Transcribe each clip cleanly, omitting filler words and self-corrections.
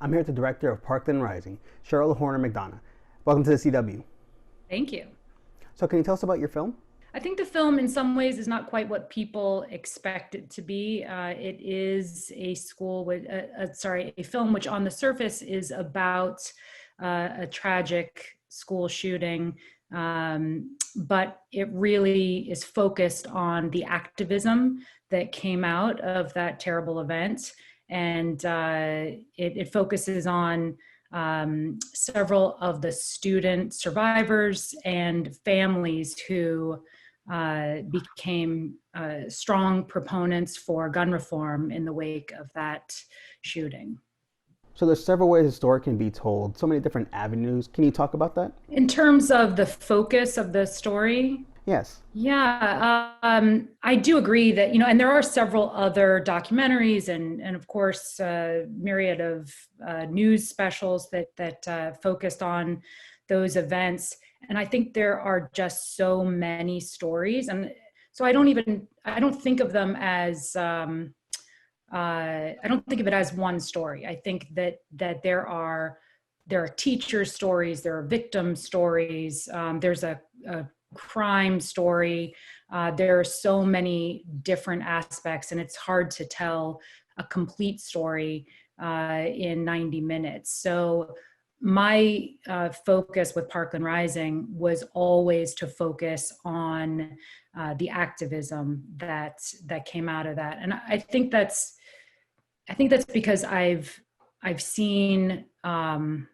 I'm here with the director of Parkland Rising, Cheryl McDonough. Welcome to the CW. Thank you. So can you tell us about your film? I think the film, in some ways, is not quite what people expect it to be. It is a school with, a film which, on the surface, is about a tragic school shooting, but it really is focused on the activism that came out of that terrible event, and it focuses on several of the student survivors and families who became strong proponents for gun reform in the wake of that shooting. So there's several ways a story can be told, so many different avenues. Can you talk about that? In terms of the focus of the story, Yes. yeah, I do agree that, and there are several other documentaries and of course, myriad of news specials that focused on those events. And I think there are just so many stories. And so I don't think of them as, I don't think of it as one story. I think that there are teacher stories, there are victim stories, there's a crime story. There are so many different aspects, and it's hard to tell a complete story in 90 minutes. So my focus with Parkland Rising was always to focus on the activism that came out of that, and I think that's because I've seen I've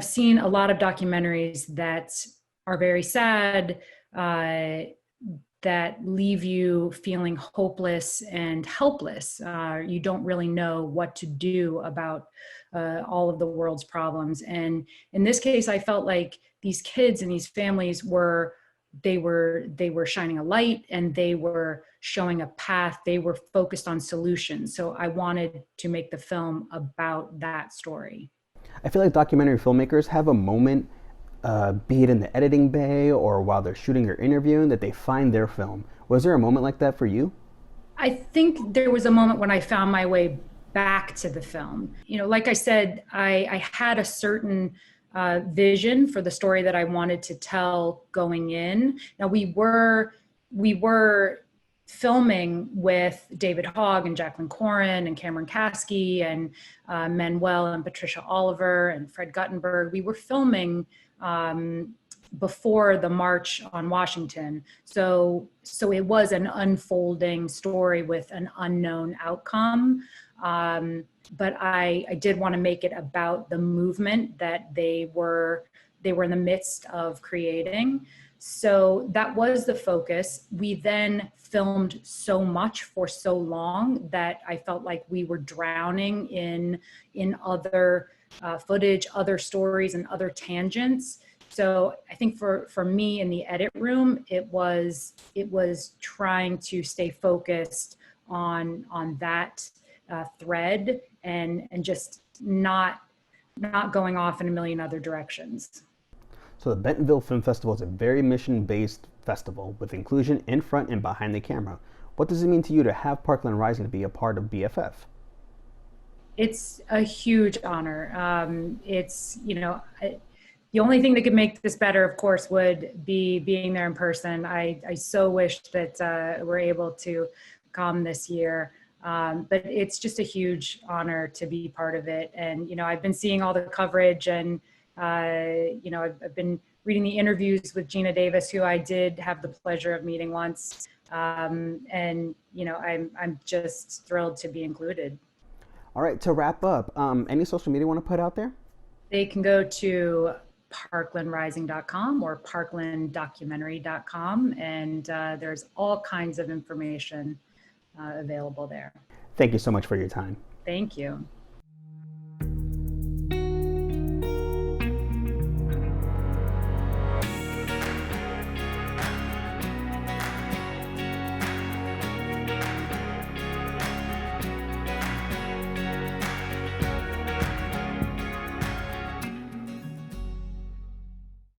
seen a lot of documentaries that are very sad, that leave you feeling hopeless and helpless. You don't really know what to do about all of the world's problems. And in this case, I felt like these kids and these families they were shining a light, and they were showing a path. They were focused on solutions. So I wanted to make the film about that story. I feel like documentary filmmakers have a moment, be it in the editing bay or while they're shooting or interviewing, that they find their film. Was there a moment like that for you? I think there was a moment when I found my way back to the film. Like I said, I had a certain vision for the story that I wanted to tell going in. Now we were filming with David Hogg and Jacqueline Corin and Cameron Kasky and Manuel and Patricia Oliver and Fred Guttenberg. We were filming before the March on Washington. So it was an unfolding story with an unknown outcome. But I did want to make it about the movement that they were in the midst of creating. So that was the focus. We then filmed so much for so long that I felt like we were drowning in other footage, other stories, and other tangents. So I think for me in the edit room, it was trying to stay focused on that thread and just not going off in a million other directions. So the Bentonville Film Festival is a very mission-based festival with inclusion in front and behind the camera. What does it mean to you to have Parkland Rising to be a part of BFF? It's a huge honor. The only thing that could make this better, of course, would be being there in person. I so wish that we're able to come this year. But it's just a huge honor to be part of it. And, I've been seeing all the coverage, and, I've been reading the interviews with Gina Davis, who I did have the pleasure of meeting once. And, I'm just thrilled to be included. All right, to wrap up, any social media you want to put out there? They can go to parklandrising.com or parklanddocumentary.com, and there's all kinds of information available there. Thank you so much for your time. Thank you.